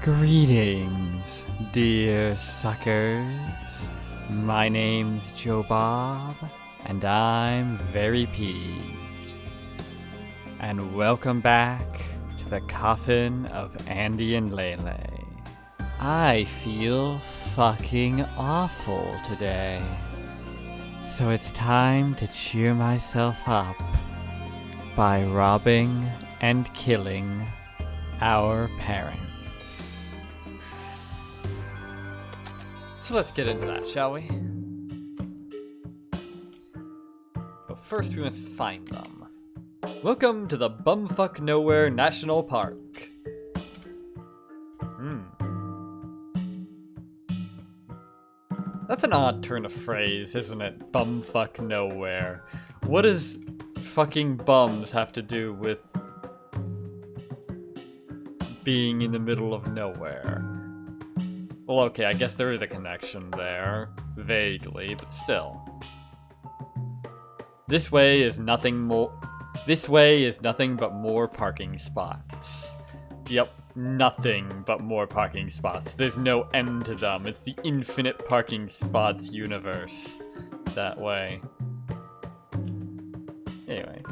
Greetings, dear suckers. My name's Joe Bob, and I'm very peeved. And welcome back to the Coffin of Andy and Leyley. I feel fucking awful today. So it's time to cheer myself up by robbing and killing our parents. So let's get into that, shall we? But first we must find them. Welcome to the Bumfuck Nowhere National Park. That's an odd turn of phrase, isn't it? Bumfuck Nowhere. What does fucking bums have to do with being in the middle of nowhere? Well, okay, I guess there is a connection there. Vaguely, but still. This way is nothing but more parking spots. Yep, nothing but more parking spots. There's no end to them. It's the infinite parking spots universe. That way. Anyway.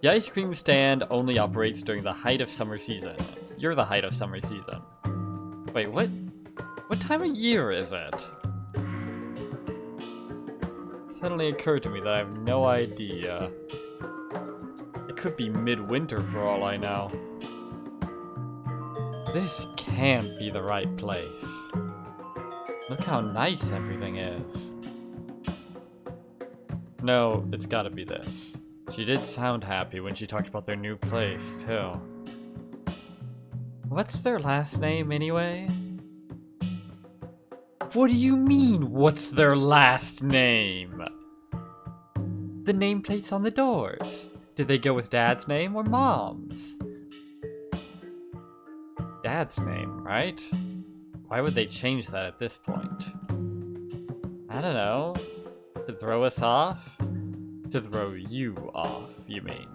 The ice cream stand only operates during the height of summer season. You're the height of summer season. Wait, what? What time of year is it? Suddenly occurred to me that I have no idea. It could be midwinter for all I know. This can't be the right place. Look how nice everything is. No, it's gotta be this. She did sound happy when she talked about their new place, too. What's their last name, anyway? What do you mean, what's their last name? The nameplates on the doors. Did they go with Dad's name or Mom's? Dad's name, right? Why would they change that at this point? I don't know. To throw us off? To throw you off, you mean?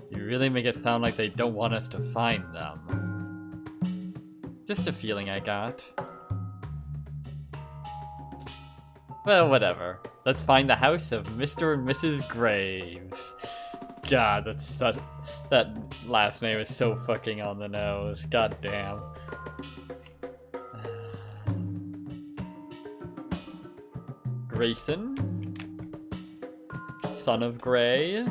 You really make it sound like they don't want us to find them. Just a feeling I got. Well, whatever. Let's find the house of Mr. and Mrs. Graves. God, that last name is so fucking on the nose. God damn. Grayson? Son of Gray?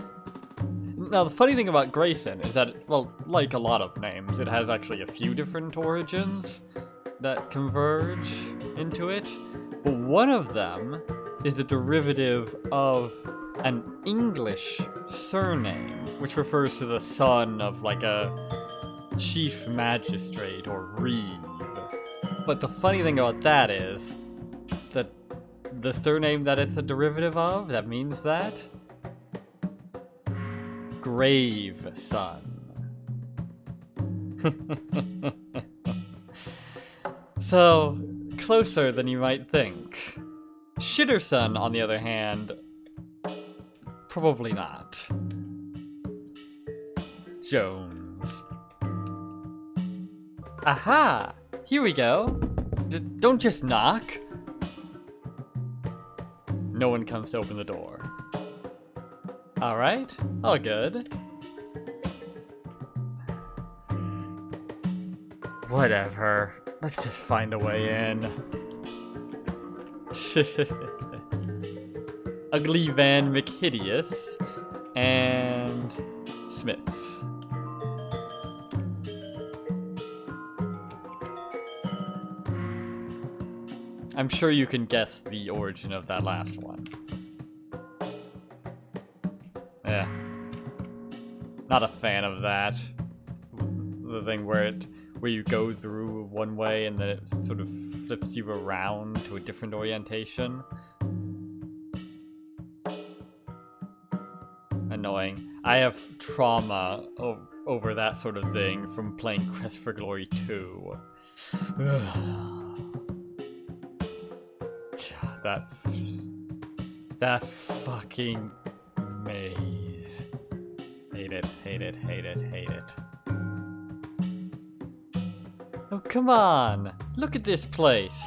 Now, the funny thing about Grayson is that, well, like a lot of names, it has actually a few different origins that converge into it. But one of them is a derivative of an English surname, which refers to the son of, like, a chief magistrate or reeve. But the funny thing about that is that the surname that it's a derivative of, that means that? Graveson. So, closer than you might think. Shitterson, on the other hand, probably not. Jones. Aha! Here we go. Don't just knock. No one comes to open the door. Alright, all good. Whatever. Let's just find a way in. Ugly Van McHideous and Smith. I'm sure you can guess the origin of that last one. Yeah. Not a fan of that. The thing where you go through one way and then it sort of flips you around to a different orientation. Annoying. I have trauma over that sort of thing from playing Quest for Glory 2. God, that fucking maze. Hate it, hate it, hate it, hate it. Oh, come on! Look at this place!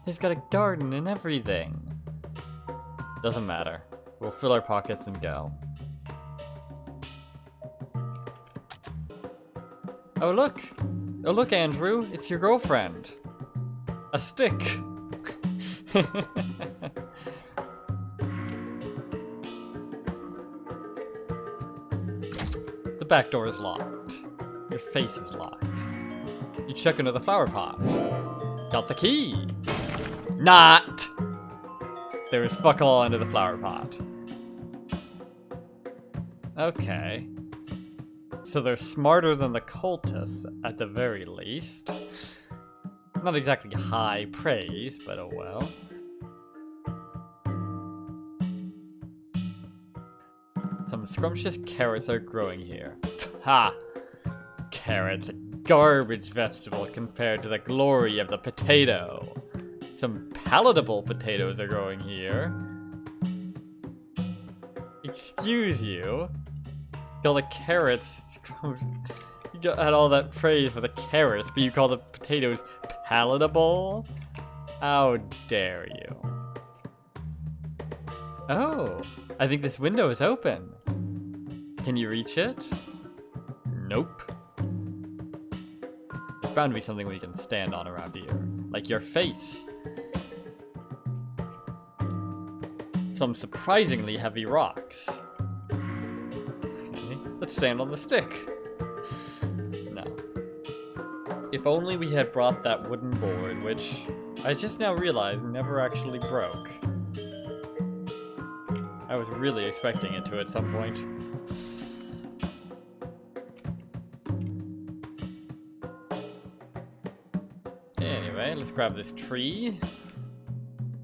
They've got a garden and everything. Doesn't matter. We'll fill our pockets and go. Oh look! Oh look, Andrew! It's your girlfriend! A stick! The back door is locked. Your face is locked. You check into the flower pot. Got the key! Not! There is fuck all under the flower pot. Okay. So they're smarter than the cultists, at the very least. Not exactly high praise, but oh well. Some scrumptious carrots are growing here. Ha! Carrots, a garbage vegetable compared to the glory of the potato. Some palatable potatoes are growing here. Excuse you? Call the carrots... You had all that praise for the carrots, but you call the potatoes palatable? How dare you? Oh, I think this window is open. Can you reach it? Nope. There's bound to be something we can stand on around here. Like your face. Some surprisingly heavy rocks. Okay, let's stand on the stick. No. If only we had brought that wooden board, which I just now realized never actually broke. I was really expecting it to at some point. Anyway, let's grab this tree.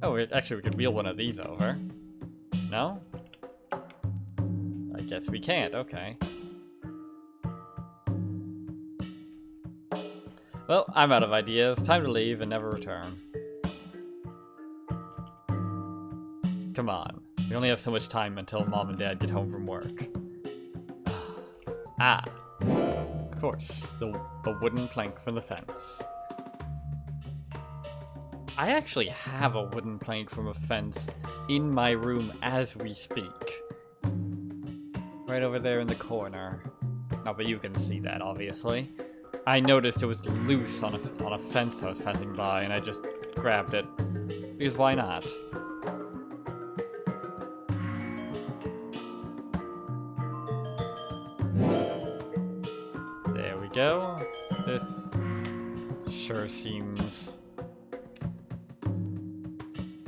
Oh, actually we could wheel one of these over. No? I guess we can't, okay. Well, I'm out of ideas. Time to leave and never return. Come on. We only have so much time until Mom and Dad get home from work. Ah. Of course. The wooden plank from the fence. I actually have a wooden plank from a fence in my room as we speak. Right over there in the corner. Oh, but you can see that, obviously. I noticed it was loose on a fence I was passing by, and I just grabbed it. Because why not? There we go. This sure seems...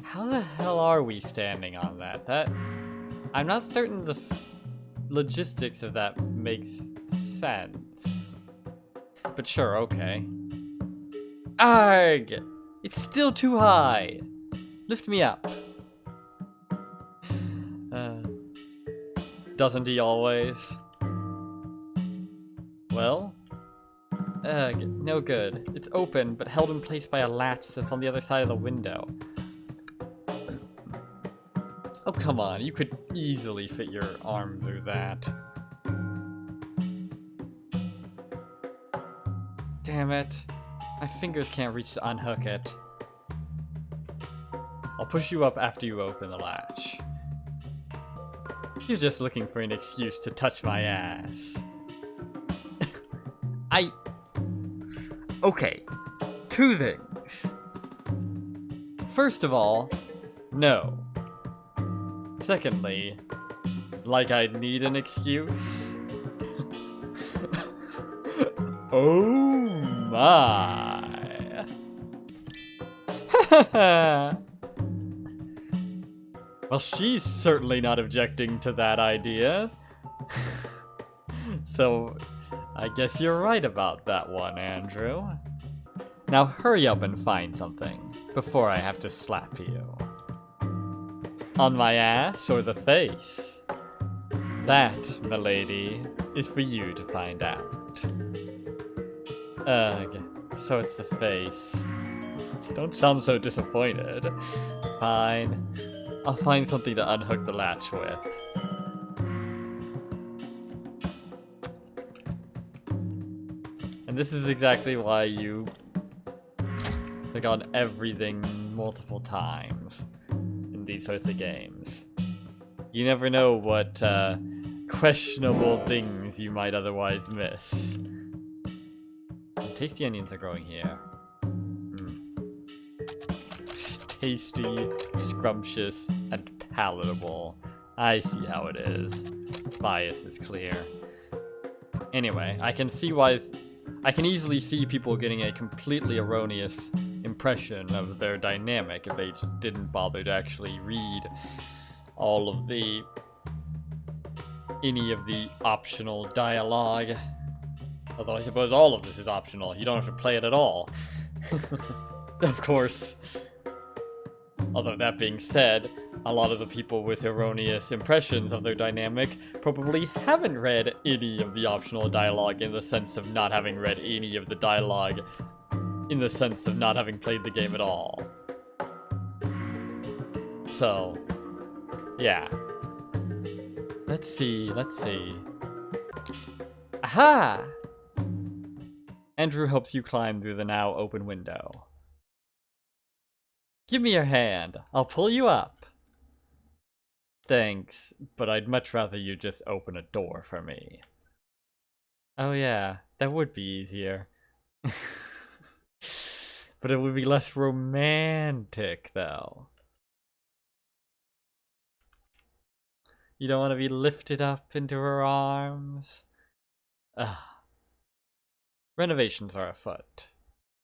How the hell are we standing on that? I'm not certain the logistics of that makes sense. But sure, okay. Arg! It's still too high! Lift me up. Doesn't he always? Well? No good. It's open, but held in place by a latch that's on the other side of the window. Oh, come on, you could easily fit your arm through that. Damn it. My fingers can't reach to unhook it. I'll push you up after you open the latch. You're just looking for an excuse to touch my ass. Okay. Two things. First of all, no. Secondly, like I'd need an excuse. Oh my. Well, she's certainly not objecting to that idea. So, I guess you're right about that one, Andrew. Now hurry up and find something before I have to slap you. On my ass or the face? That, milady, is for you to find out. Ugh, so it's the face. Don't sound so disappointed. Fine. I'll find something to unhook the latch with. And this is exactly why you click on everything multiple times in these sorts of games. You never know what questionable things you might otherwise miss. Tasty onions are growing here. Tasty, scrumptious, and palatable. I see how it is. Bias is clear. Anyway, I can easily see people getting a completely erroneous impression of their dynamic if they just didn't bother to actually read any of the optional dialogue. Although I suppose all of this is optional. You don't have to play it at all. Of course. Although that being said, a lot of the people with erroneous impressions of their dynamic probably haven't read any of the optional dialogue in the sense of not having read any of the dialogue in the sense of not having played the game at all. So, yeah. Let's see. Aha! Andrew helps you climb through the now open window. Give me your hand. I'll pull you up. Thanks, but I'd much rather you just open a door for me. Oh yeah, that would be easier. But it would be less romantic, though. You don't want to be lifted up into her arms? Ugh. Renovations are afoot.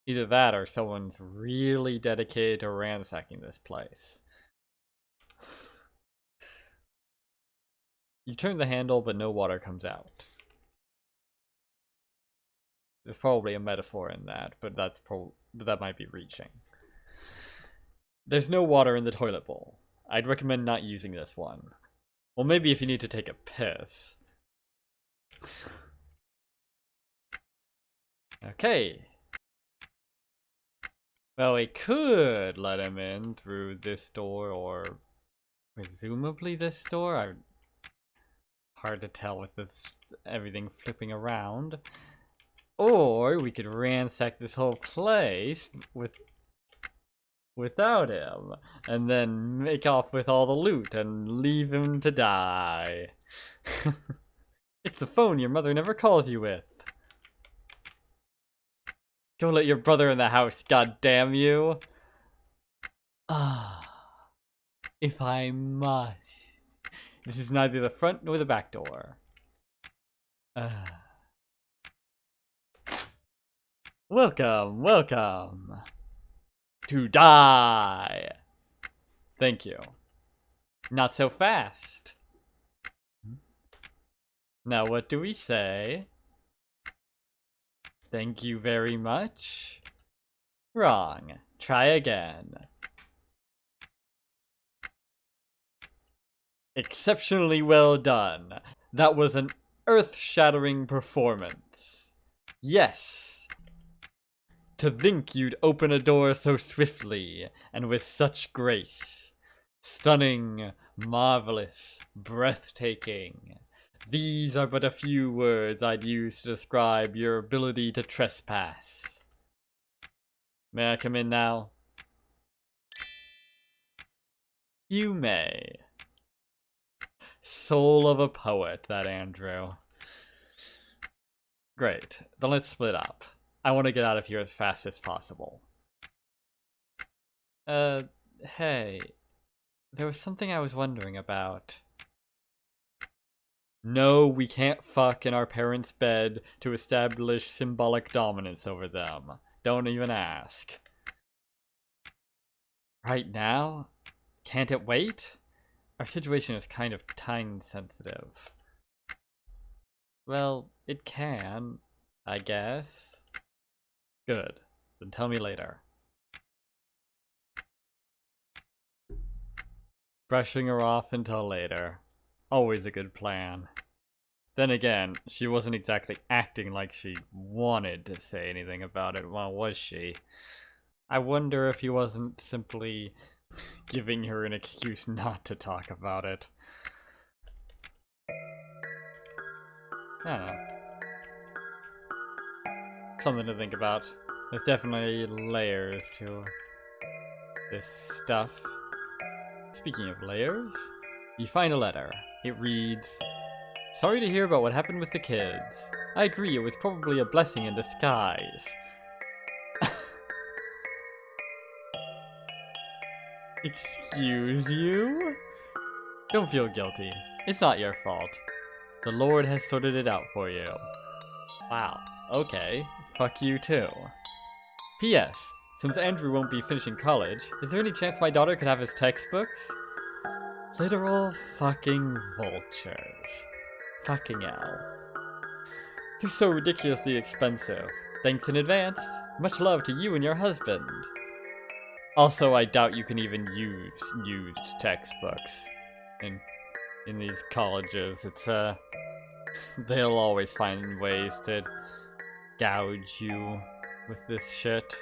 Either that or someone's really dedicated to ransacking this place. You turn the handle, but no water comes out. There's probably a metaphor in that, but that might be reaching. There's no water in the toilet bowl. I'd recommend not using this one. Well, maybe if you need to take a piss. Okay. Well, we could let him in through this door, or presumably this door. Hard to tell with everything flipping around. Or we could ransack this whole place without him, and then make off with all the loot and leave him to die. It's the phone your mother never calls you with. Go let your brother in the house, god damn you. If I must. This is neither the front nor the back door. Welcome to die. Thank you. Not so fast. Now what do we say? Thank you very much. Wrong. Try again. Exceptionally well done. That was an earth-shattering performance. Yes. To think you'd open a door so swiftly and with such grace. Stunning, marvelous, breathtaking. These are but a few words I'd use to describe your ability to trespass. May I come in now? You may. Soul of a poet, that Andrew. Great. Then let's split up. I want to get out of here as fast as possible. Hey. There was something I was wondering about. No, we can't fuck in our parents' bed to establish symbolic dominance over them. Don't even ask. Right now? Can't it wait? Our situation is kind of time-sensitive. Well, it can, I guess. Good. Then tell me later. Brushing her off until later. Always a good plan. Then again, she wasn't exactly acting like she wanted to say anything about it, well, was she? I wonder if he wasn't simply giving her an excuse not to talk about it. I don't know. something to think about. There's definitely layers to this stuff. Speaking of layers, you find a letter. It reads, "Sorry to hear about what happened with the kids. I agree, it was probably a blessing in disguise." Excuse you? Don't feel guilty. It's not your fault. The Lord has sorted it out for you. Wow. Okay. Fuck you too. P.S. Since Andrew won't be finishing college, is there any chance my daughter could have his textbooks? Literal fucking vultures. Fucking hell. They're so ridiculously expensive. Thanks in advance. Much love to you and your husband. Also, I doubt you can even use used textbooks in these colleges. It's they'll always find ways to gouge you with this shit.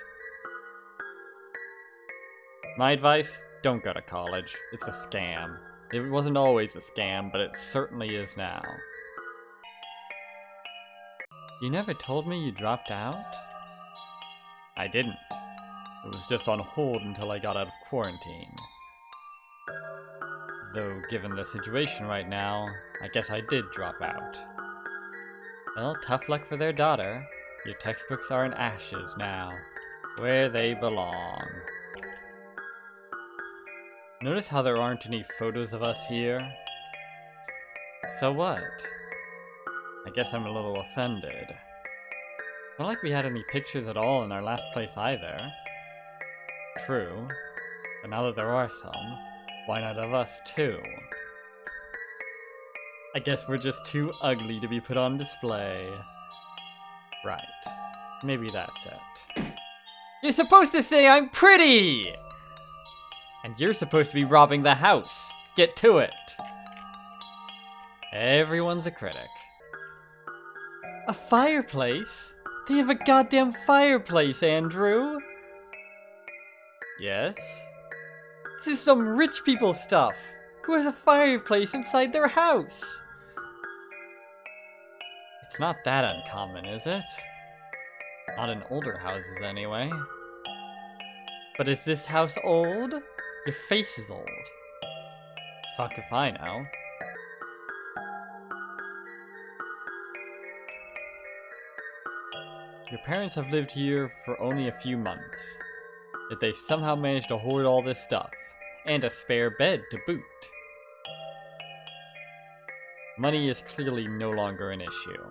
My advice, don't go to college. It's a scam. It wasn't always a scam, but it certainly is now. You never told me you dropped out? I didn't. It was just on hold until I got out of quarantine. Though, given the situation right now, I guess I did drop out. Well, tough luck for their daughter. Your textbooks are in ashes now, where they belong. Notice how there aren't any photos of us here? So what? I guess I'm a little offended. Not like we had any pictures at all in our last place either. True, but now that there are some, why not of us too? I guess we're just too ugly to be put on display. Right. Maybe that's it. You're supposed to say I'm pretty! And you're supposed to be robbing the house. Get to it. Everyone's a critic. A fireplace? They have a goddamn fireplace, Andrew! Yes? This is some rich people stuff. Who has a fireplace inside their house? It's not that uncommon, is it? Not in older houses, anyway. But is this house old? Your face is old. Fuck if I know. Your parents have lived here for only a few months. Yet they somehow managed to hoard all this stuff, and a spare bed to boot. Money is clearly no longer an issue.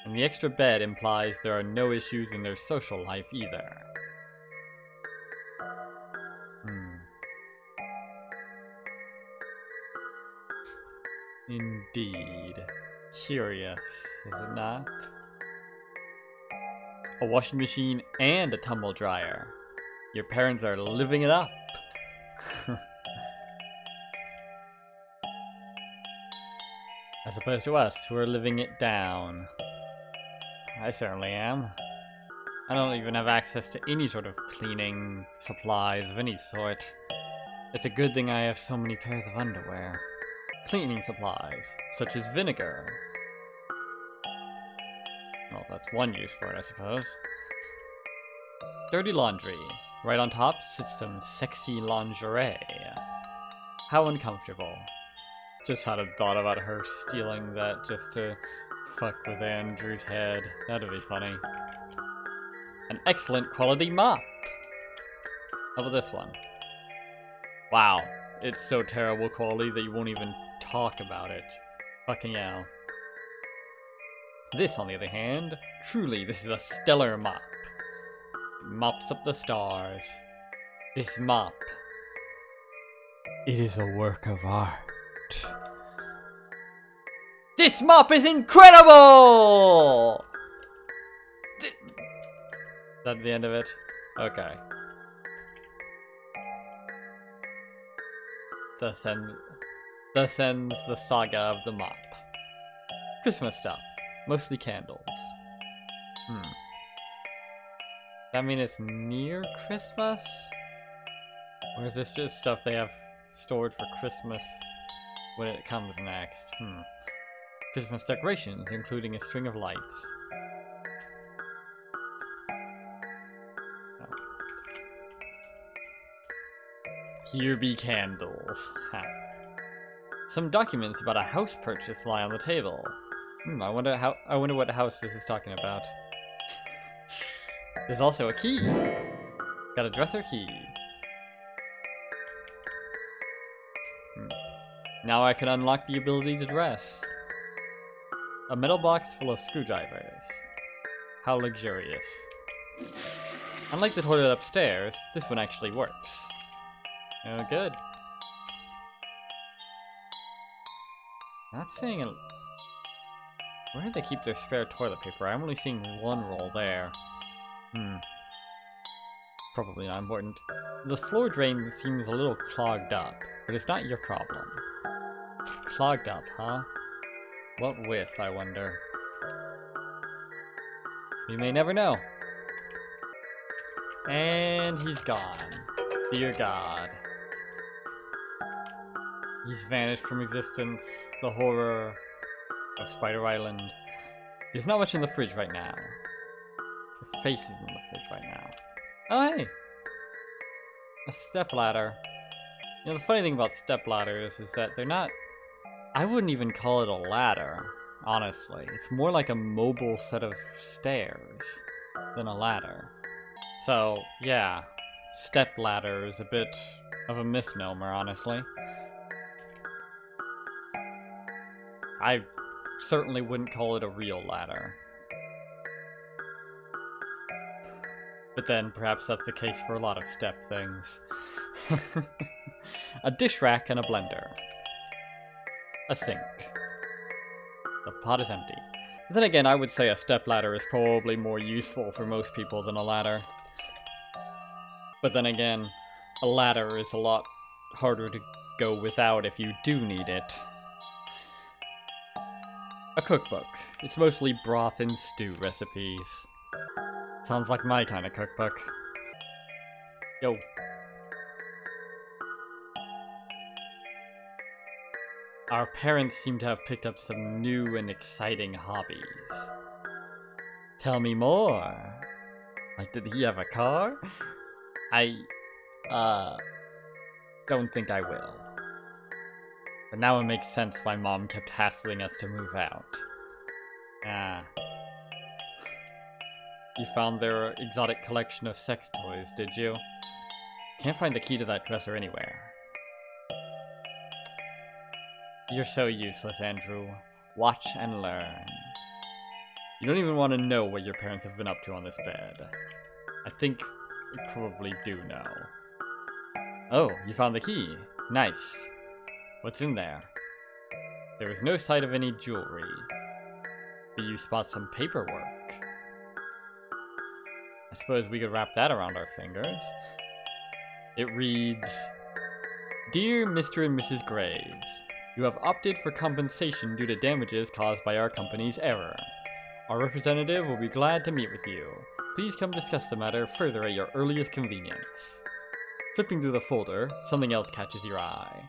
And the extra bed implies there are no issues in their social life either. Indeed. Curious, is it not? A washing machine and a tumble dryer. Your parents are living it up. As opposed to us, who are living it down. I certainly am. I don't even have access to any sort of cleaning supplies of any sort. It's a good thing I have so many pairs of underwear. Cleaning supplies, such as vinegar. Well, that's one use for it, I suppose. Dirty laundry. Right on top sits some sexy lingerie. How uncomfortable. Just had a thought about her stealing that just to fuck with Andrew's head. That'd be funny. An excellent quality mop. How about this one? Wow, it's so terrible quality that you won't even talk about it. Fucking hell. This, on the other hand, truly, this is a stellar mop. It mops up the stars. This mop. It is a work of art. This mop is incredible! Is that the end of it? Okay. Thus ends the saga of the mop. Christmas stuff. Mostly candles. Does that mean it's near Christmas? Or is this just stuff they have stored for Christmas when it comes next? Christmas decorations, including a string of lights. Here be candles. Ha. Some documents about a house purchase lie on the table. I wonder what house this is talking about. There's also a key. Got a dresser key. Now I can unlock the ability to dress. A metal box full of screwdrivers. How luxurious. Unlike the toilet upstairs, this one actually works. Oh, good. Not seeing a... Where do they keep their spare toilet paper? I'm only seeing one roll there. Probably not important. The floor drain seems a little clogged up, but it's not your problem. Clogged up, huh? What with, I wonder? We may never know. And he's gone. Dear God. He's vanished from existence. The horror of Spider Island. There's not much in the fridge right now. Your face is in the fridge right now. Oh, hey! A stepladder. You know, the funny thing about stepladders is that they're not... I wouldn't even call it a ladder, honestly. It's more like a mobile set of stairs than a ladder. So, yeah. Stepladder is a bit of a misnomer, honestly. I certainly wouldn't call it a real ladder. But then, perhaps that's the case for a lot of step things. A dish rack and a blender. A sink. The pot is empty. But then again, I would say a stepladder is probably more useful for most people than a ladder. But then again, a ladder is a lot harder to go without if you do need it. A cookbook. It's mostly broth and stew recipes. Sounds like my kind of cookbook. Yo. Our parents seem to have picked up some new and exciting hobbies. Tell me more. Like, did he have a car? I don't think I will. But now it makes sense why Mom kept hassling us to move out. You found their exotic collection of sex toys, did you? Can't find the key to that dresser anywhere. You're so useless, Andrew. Watch and learn. You don't even want to know what your parents have been up to on this bed. I think you probably do know. Oh, you found the key. Nice. What's in there? There is no sight of any jewelry. But you spot some paperwork. I suppose we could wrap that around our fingers. It reads, Dear Mr. and Mrs. Graves, you have opted for compensation due to damages caused by our company's error. Our representative will be glad to meet with you. Please come discuss the matter further at your earliest convenience. Flipping through the folder, something else catches your eye.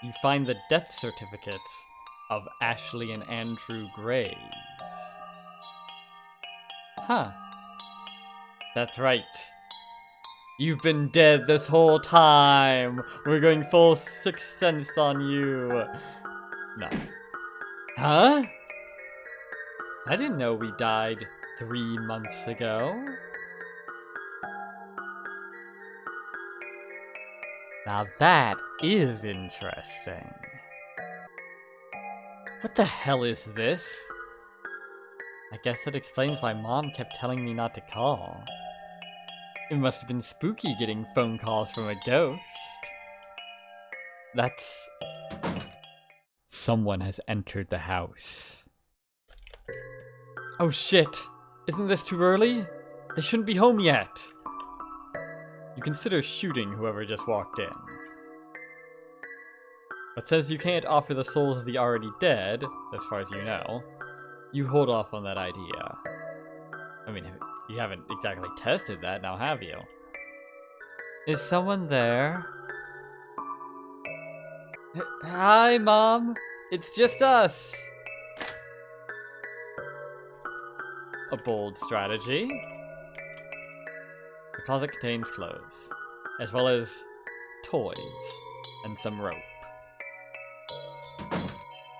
You find the death certificates of Ashley and Andrew Graves. Huh. That's right. You've been dead this whole time! We're going full Sixth Sense on you! No. Huh? I didn't know we died 3 months ago. Now that is interesting. What the hell is this? I guess that explains why Mom kept telling me not to call. It must have been spooky getting phone calls from a ghost. That's... Someone has entered the house. Oh shit! Isn't this too early? They shouldn't be home yet! You consider shooting whoever just walked in. But since you can't offer the souls of the already dead, as far as you know, you hold off on that idea. I mean, you haven't exactly tested that, now have you? Is someone there? Hi, Mom! It's just us! A bold strategy. The closet contains clothes, as well as toys and some rope.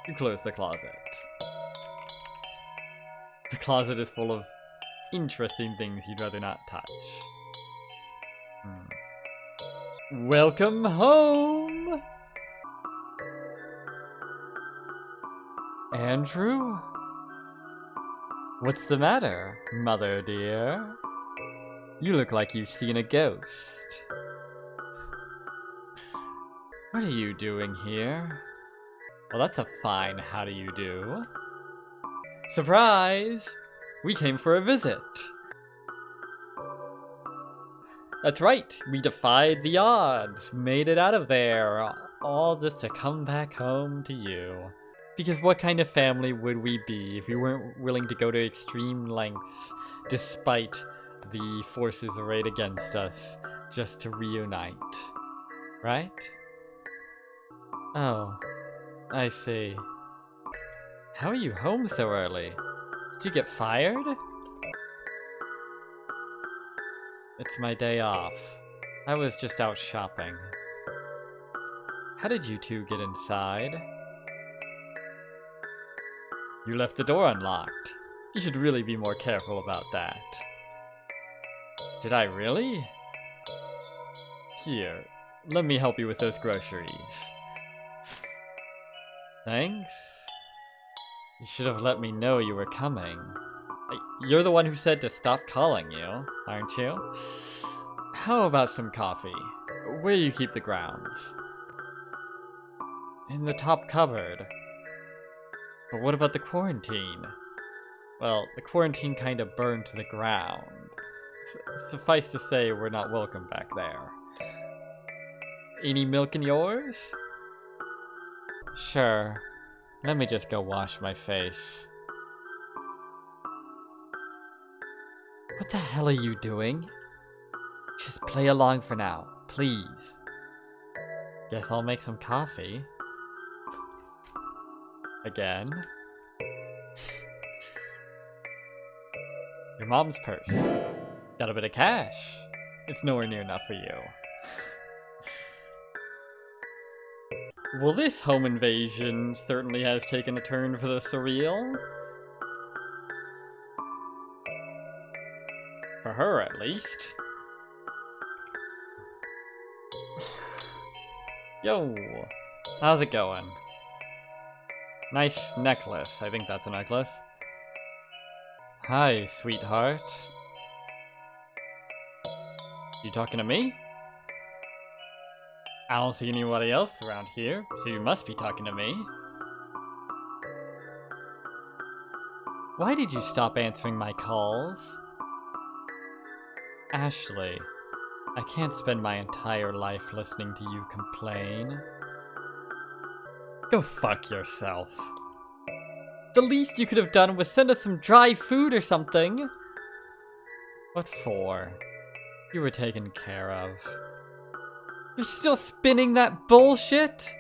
You close the closet. The closet is full of interesting things you'd rather not touch. Welcome home! Andrew? What's the matter, mother dear? You look like you've seen a ghost. What are you doing here? Well, that's a fine how do you do. Surprise! We came for a visit. That's right, we defied the odds, made it out of there, all just to come back home to you. Because what kind of family would we be if we weren't willing to go to extreme lengths, despite the forces arrayed against us, just to reunite? Right? Oh, I see. How are you home so early? Did you get fired? It's my day off. I was just out shopping. How did you two get inside? You left the door unlocked. You should really be more careful about that. Did I really? Here, let me help you with those groceries. Thanks. You should have let me know you were coming. You're the one who said to stop calling you, aren't you? How about some coffee? Where do you keep the grounds? In the top cupboard. But what about the quarantine? Well, the quarantine kind of burned to the ground. Suffice to say, we're not welcome back there. Any milk in yours? Sure. Let me just go wash my face. What the hell are you doing? Just play along for now, please. Guess I'll make some coffee. Again. Your mom's purse. Got a bit of cash. It's nowhere near enough for you. Well, this home invasion certainly has taken a turn for the surreal. For her, at least. Yo, how's it going? Nice necklace. I think that's a necklace. Hi, sweetheart. You talking to me? I don't see anybody else around here, so you must be talking to me. Why did you stop answering my calls? Ashley, I can't spend my entire life listening to you complain. Go fuck yourself. The least you could have done was send us some dry food or something. What for? You were taken care of. You're still spinning that bullshit?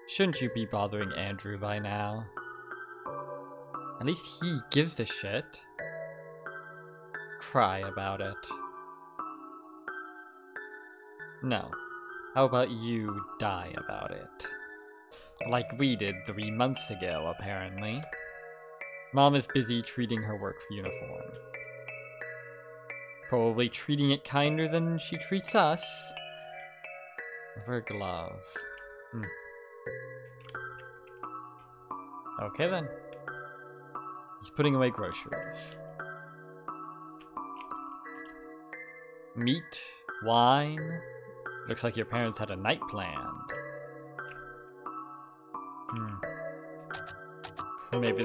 Shouldn't you be bothering Andrew by now? At least he gives a shit. Cry about it. No. How about you die about it? Like we did 3 months ago, apparently. Mom is busy treating her work uniform. Probably treating it kinder than she treats us. With her gloves. Okay then. He's putting away groceries. Meat, wine. Looks like your parents had a night planned. Maybe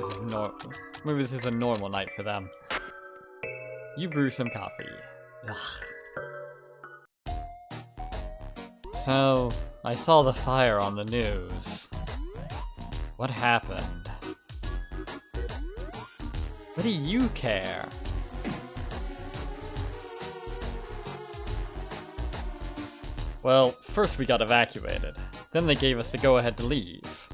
this is a normal night for them. You brew some coffee. Ugh. So, I saw the fire on the news. What happened? What do you care? Well, first we got evacuated. Then they gave us the go-ahead to leave.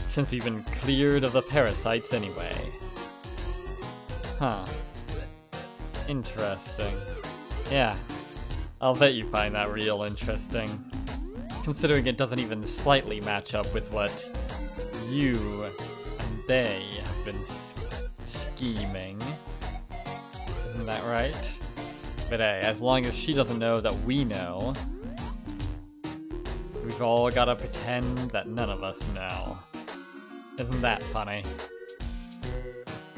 Since we've been cleared of the parasites anyway. Huh. Interesting. Yeah. I'll bet you find that real interesting. Considering it doesn't even slightly match up with what you and they have been scheming. Isn't that right? But hey, as long as she doesn't know that we know, we've all gotta pretend that none of us know. Isn't that funny?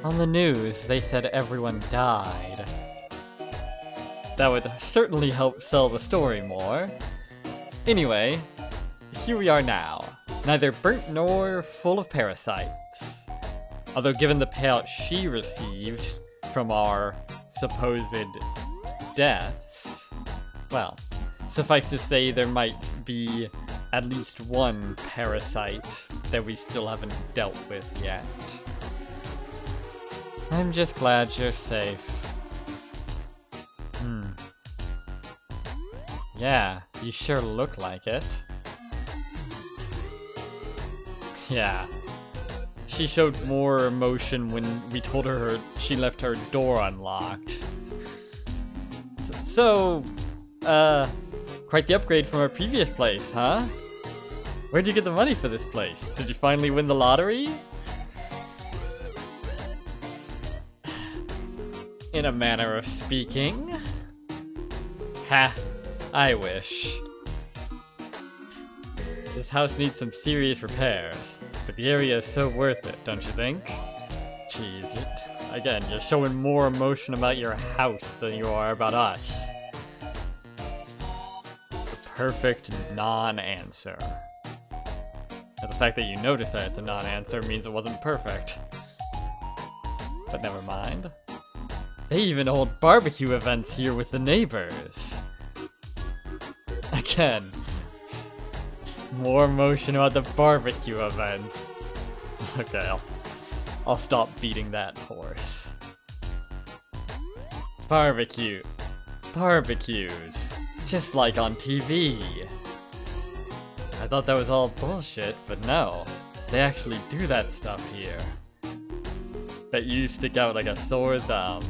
On the news, they said everyone died. That would certainly help sell the story more. Anyway, here we are now. Neither burnt nor full of parasites. Although given the payout she received from our supposed deaths, well, suffice to say there might be at least one parasite that we still haven't dealt with yet. I'm just glad you're safe. Yeah, you sure look like it. Yeah. She showed more emotion when we told her she left her door unlocked. So, quite the upgrade from our previous place, huh? Where'd you get the money for this place? Did you finally win the lottery? In a manner of speaking. Ha, I wish. This house needs some serious repairs, but the area is so worth it, don't you think? Jeez, again, you're showing more emotion about your house than you are about us. The perfect non-answer. And the fact that you notice that it's a non-answer means it wasn't perfect. But never mind. They even hold barbecue events here with the neighbors. Again, more emotion about the barbecue event. Okay, I'll stop beating that horse. Barbecues, just like on TV. I thought that was all bullshit, but no, they actually do that stuff here. Bet you stick out like a sore thumb.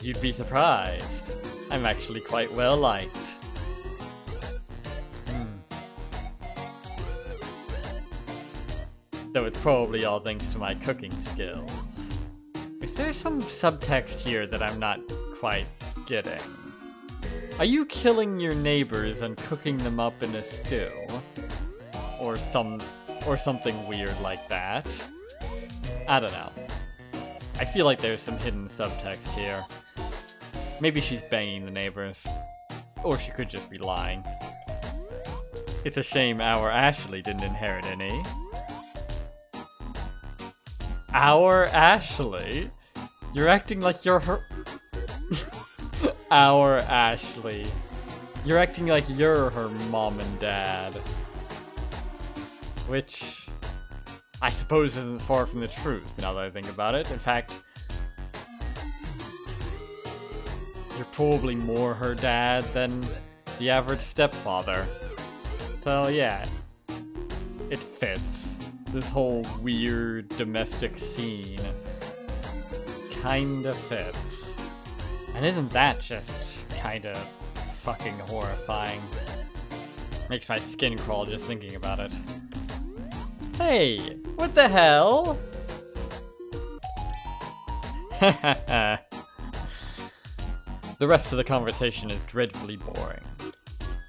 You'd be surprised. I'm actually quite well liked. Though it's probably all thanks to my cooking skills. Is there some subtext here that I'm not quite getting? Are you killing your neighbors and cooking them up in a stew? Or something weird like that? I don't know. I feel like there's some hidden subtext here. Maybe she's banging the neighbors. Or she could just be lying. It's a shame our Ashley didn't inherit any. Our Ashley? You're acting like you're her... Our Ashley. You're acting like you're her mom and dad. Which... I suppose isn't far from the truth, now that I think about it. In fact... You're probably more her dad than the average stepfather. So yeah, it fits. This whole weird domestic scene kinda fits. And isn't that just kinda fucking horrifying? Makes my skin crawl just thinking about it. Hey, what the hell? The rest of the conversation is dreadfully boring.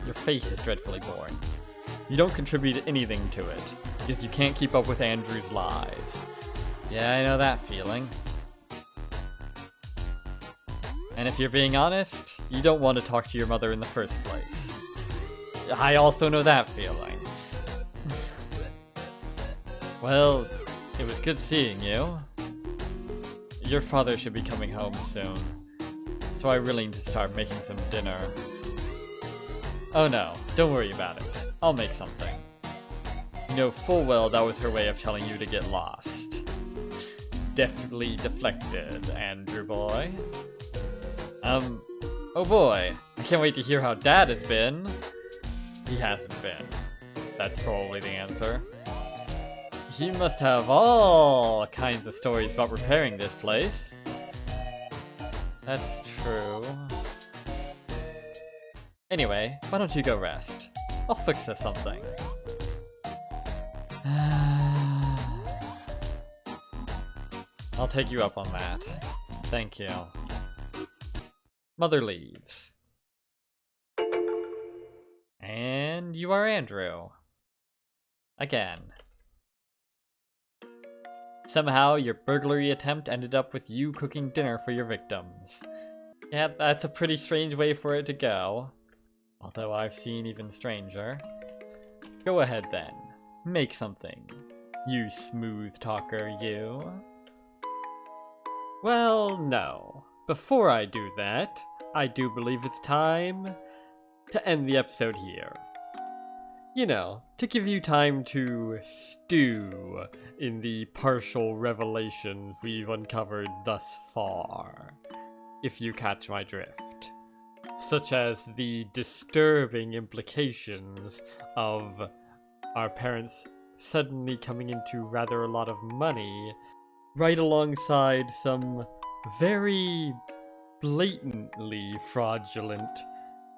Your face is dreadfully boring. You don't contribute anything to it, because you can't keep up with Andrew's lies. Yeah, I know that feeling. And if you're being honest, you don't want to talk to your mother in the first place. I also know that feeling. Well, it was good seeing you. Your father should be coming home soon, so I really need to start making some dinner. Oh no, don't worry about it. I'll make something. You know full well that was her way of telling you to get lost. Definitely deflected, Andrew boy. Oh boy, I can't wait to hear how Dad has been. He hasn't been. That's probably the answer. You must have all kinds of stories about repairing this place. That's true. Anyway, why don't you go rest? I'll fix us something. I'll take you up on that. Thank you. Mother leaves. And you are Andrew. Again. Somehow, your burglary attempt ended up with you cooking dinner for your victims. Yeah, that's a pretty strange way for it to go. Although I've seen even stranger. Go ahead then. Make something. You smooth talker, you. Well, no. Before I do that, I do believe it's time to end the episode here. You know, to give you time to stew in the partial revelations we've uncovered thus far, if you catch my drift. Such as the disturbing implications of our parents suddenly coming into rather a lot of money, right alongside some very blatantly fraudulent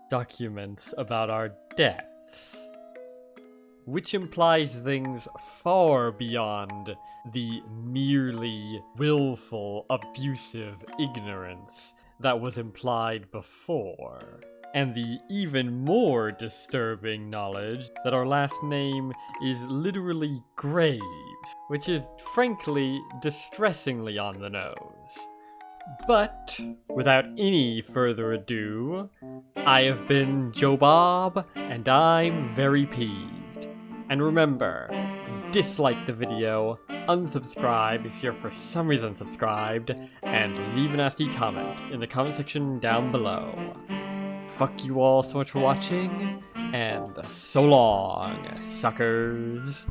documents about our deaths. Which implies things far beyond the merely willful, abusive ignorance that was implied before. And the even more disturbing knowledge that our last name is literally Graves, which is frankly distressingly on the nose. But, without any further ado, I have been Joe Bob, and I'm very peeved. And remember, dislike the video, unsubscribe if you're for some reason subscribed, and leave a nasty comment in the comment section down below. Fuck you all so much for watching, and so long, suckers.